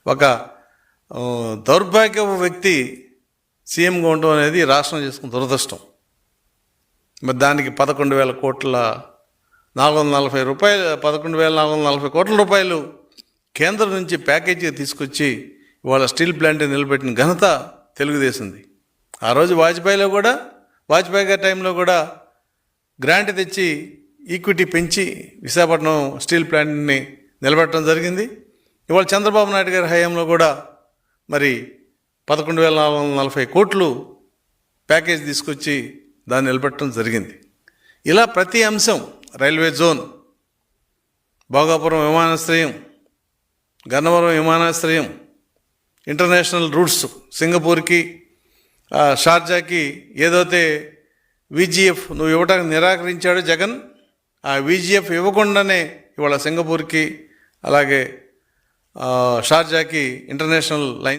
ఒక దౌర్భాగ్యపు వ్యక్తి సీఎంగా ఉండడం అనేది రాష్ట్రం చేసుకున్న దురదృష్టం. మరి దానికి 11,440 కోట్ల రూపాయలు కేంద్రం నుంచి ప్యాకేజీ తీసుకొచ్చి ఇవాళ స్టీల్ ప్లాంట్ నిలబెట్టిన ఘనత తెలుగుదేశంది. ఆ రోజు వాజ్పేయి గారి టైంలో కూడా గ్రాంట్ తెచ్చి ఈక్విటీ పెంచి విశాఖపట్నం స్టీల్ ప్లాంట్ని నిలబెట్టడం జరిగింది. ఇవాళ చంద్రబాబు నాయుడు గారి హయాంలో కూడా మరి 11,440 కోట్లు ప్యాకేజ్ తీసుకొచ్చి దాన్ని నిలబెట్టడం జరిగింది. ఇలా ప్రతి అంశం, రైల్వే జోన్, భోగాపురం విమానాశ్రయం, గన్నవరం విమానాశ్రయం, ఇంటర్నేషనల్ రూట్స్, సింగపూర్కి షార్జాకి ఏదైతే విజిఎఫ్ నువ్వు ఇవ్వడానికి నిరాకరించాడు జగన్, ఆ విజిఎఫ్ ఇవ్వకుండానే ఇవాళ సింగపూర్కి అలాగే షార్జాకి ఇంటర్నేషనల్ లైన్